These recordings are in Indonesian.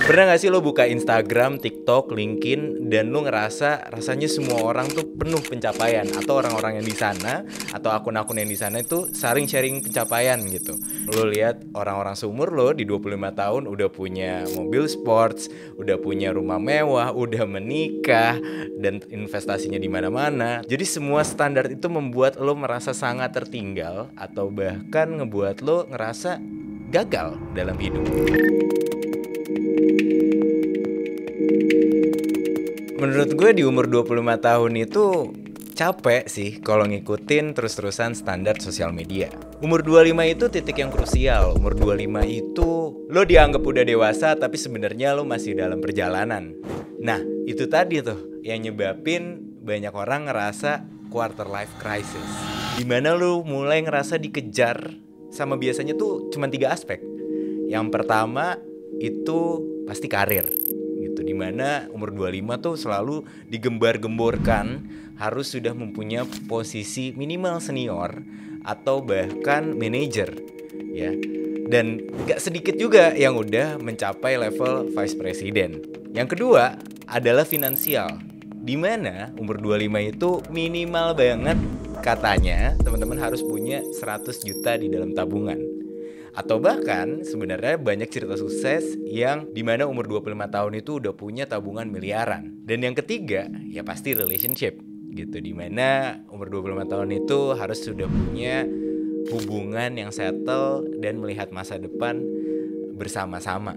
Pernah gak sih lo buka Instagram, TikTok, LinkedIn, dan lo ngerasa rasanya semua orang tuh penuh pencapaian, atau orang-orang yang di sana atau akun-akun yang di sana itu saling sharing pencapaian gitu. Lo lihat orang-orang seumur lo di 25 tahun udah punya mobil sports, udah punya rumah mewah, udah menikah, dan investasinya di mana-mana. Jadi semua standar itu membuat lo merasa sangat tertinggal atau bahkan ngebuat lo ngerasa gagal dalam hidup. Menurut gue di umur 25 tahun itu capek sih kalau ngikutin terus-terusan standar sosial media. Umur 25 itu titik yang krusial. Umur 25 itu lo dianggap udah dewasa tapi sebenarnya lo masih dalam perjalanan. Nah, itu tadi tuh yang nyebabin banyak orang ngerasa quarter life crisis. Dimana lo mulai ngerasa dikejar sama biasanya tuh cuma 3 aspek. Yang pertama itu pasti karir. Dimana umur 25 tuh selalu digembar-gemborkan harus sudah mempunyai posisi minimal senior atau bahkan manajer ya. Dan gak sedikit juga yang udah mencapai level vice president. Yang kedua adalah finansial, dimana umur 25 itu minimal banget katanya teman-teman harus punya 100 juta di dalam tabungan. Atau bahkan sebenarnya banyak cerita sukses yang dimana umur 25 tahun itu udah punya tabungan miliaran. Dan yang ketiga ya pasti relationship gitu, dimana umur 25 tahun itu harus sudah punya hubungan yang settle dan melihat masa depan bersama-sama.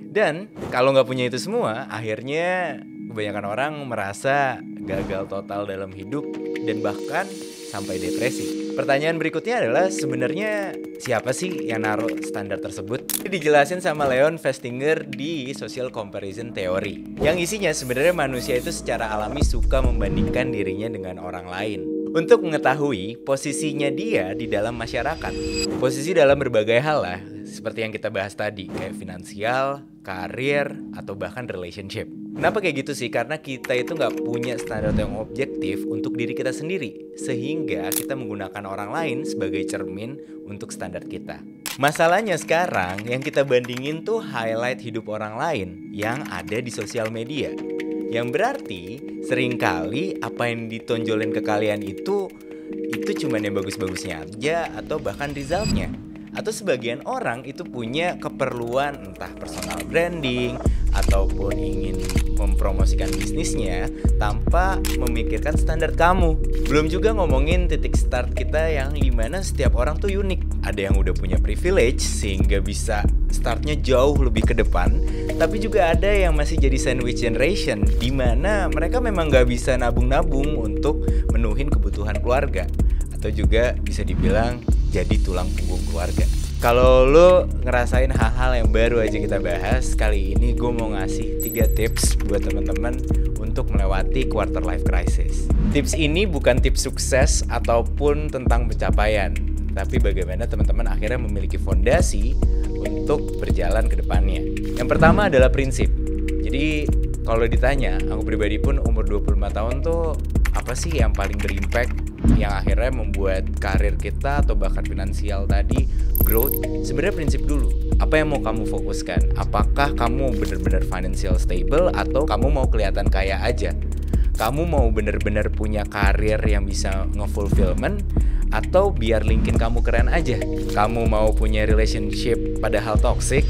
Dan kalau gak punya itu semua, akhirnya kebanyakan orang merasa gagal total dalam hidup dan bahkan sampai depresi. Pertanyaan berikutnya adalah sebenarnya siapa sih yang naruh standar tersebut? Ini dijelasin sama Leon Festinger di Social Comparison Theory. Yang isinya sebenarnya manusia itu secara alami suka membandingkan dirinya dengan orang lain. Untuk mengetahui posisinya dia di dalam masyarakat. Posisi dalam berbagai hal lah, seperti yang kita bahas tadi, kayak finansial, karir, atau bahkan relationship. Kenapa kayak gitu sih? Karena kita itu gak punya standar yang objektif untuk diri kita sendiri, sehingga kita menggunakan orang lain sebagai cermin untuk standar kita. Masalahnya sekarang yang kita bandingin tuh highlight hidup orang lain yang ada di sosial media. Yang berarti seringkali apa yang ditonjolin ke kalian itu cuman yang bagus-bagusnya aja atau bahkan resultnya. Atau sebagian orang itu punya keperluan entah personal branding ataupun ingin mempromosikan bisnisnya tanpa memikirkan standar kamu. Belum juga ngomongin titik start kita yang dimana setiap orang tuh unik. Ada yang udah punya privilege sehingga bisa startnya jauh lebih ke depan, tapi juga ada yang masih jadi sandwich generation dimana mereka memang gak bisa nabung-nabung untuk menuhin kebutuhan keluarga, atau juga bisa dibilang jadi tulang punggung keluarga. Kalau lo ngerasain hal-hal yang baru aja kita bahas, kali ini gue mau ngasih 3 tips buat teman-teman untuk melewati quarter life crisis. Tips ini bukan tips sukses ataupun tentang pencapaian, tapi bagaimana teman-teman akhirnya memiliki fondasi untuk berjalan ke depannya. Yang pertama adalah prinsip. Jadi kalau ditanya, aku pribadi pun umur 25 tahun tuh apa sih yang paling berimpact, yang akhirnya membuat karir kita atau bahkan finansial tadi growth? Sebenarnya prinsip dulu. Apa yang mau kamu fokuskan? Apakah kamu benar-benar financial stable atau kamu mau kelihatan kaya aja? Kamu mau benar-benar punya karir yang bisa nge-fulfillment atau biar LinkedIn kamu keren aja? Kamu mau punya relationship padahal toxic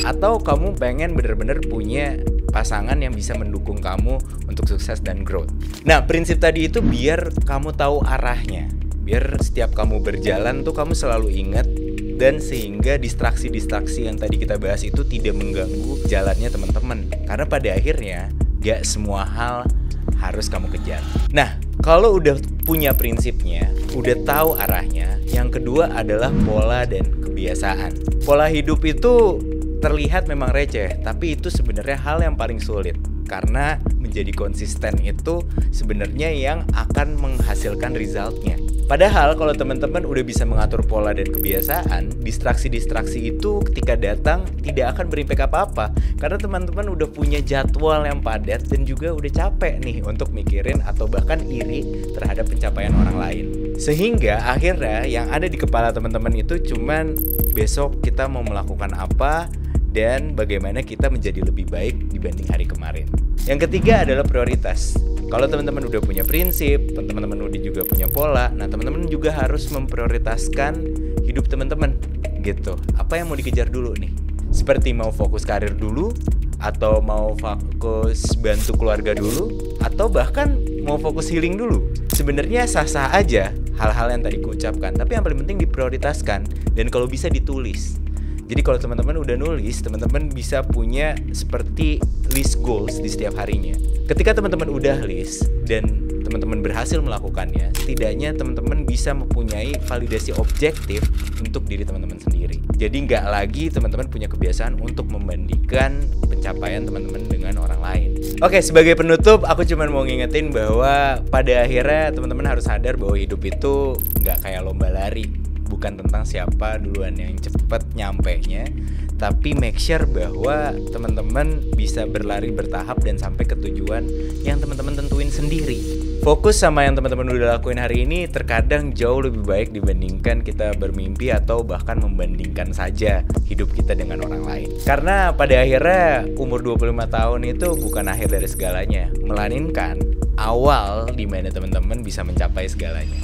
atau kamu pengen benar-benar punya pasangan yang bisa mendukung kamu untuk sukses dan growth? Nah, prinsip tadi itu biar kamu tahu arahnya. Biar setiap kamu berjalan tuh kamu selalu ingat, dan sehingga distraksi-distraksi yang tadi kita bahas itu tidak mengganggu jalannya teman-teman. Karena pada akhirnya gak semua hal harus kamu kejar. Nah, kalau udah punya prinsipnya, udah tahu arahnya, yang kedua adalah pola dan kebiasaan. Pola hidup itu terlihat memang receh, tapi itu sebenarnya hal yang paling sulit. Karena menjadi konsisten itu sebenarnya yang akan menghasilkan resultnya. Padahal kalau teman-teman udah bisa mengatur pola dan kebiasaan, distraksi-distraksi itu ketika datang tidak akan berimpact apa-apa. Karena teman-teman udah punya jadwal yang padat dan juga udah capek nih untuk mikirin atau bahkan iri terhadap pencapaian orang lain. Sehingga akhirnya yang ada di kepala teman-teman itu cuman besok kita mau melakukan apa dan bagaimana kita menjadi lebih baik dibanding hari kemarin. Yang ketiga adalah prioritas. Kalau teman-teman udah punya prinsip, teman-teman udah juga punya pola, nah teman-teman juga harus memprioritaskan hidup teman-teman gitu. Apa yang mau dikejar dulu nih? Seperti mau fokus karir dulu, atau mau fokus bantu keluarga dulu, atau bahkan mau fokus healing dulu. Sebenarnya sah-sah aja hal-hal yang tadi kuucapkan, tapi yang paling penting diprioritaskan dan kalau bisa ditulis. Jadi kalau teman-teman udah nulis, teman-teman bisa punya seperti list goals di setiap harinya. Ketika teman-teman udah list dan teman-teman berhasil melakukannya, setidaknya teman-teman bisa mempunyai validasi objektif untuk diri teman-teman sendiri. Jadi nggak lagi teman-teman punya kebiasaan untuk membandingkan pencapaian teman-teman dengan orang lain. Oke, sebagai penutup, aku cuma mau ngingetin bahwa pada akhirnya teman-teman harus sadar bahwa hidup itu nggak kayak lomba lari. Bukan tentang siapa duluan yang cepet nyampenya, tapi make sure bahwa teman-teman bisa berlari bertahap dan sampai ke tujuan yang teman-teman tentuin sendiri. Fokus sama yang teman-teman udah lakuin hari ini terkadang jauh lebih baik dibandingkan kita bermimpi atau bahkan membandingkan saja hidup kita dengan orang lain. Karena pada akhirnya umur 25 tahun itu bukan akhir dari segalanya, melainkan awal di mana teman-teman bisa mencapai segalanya.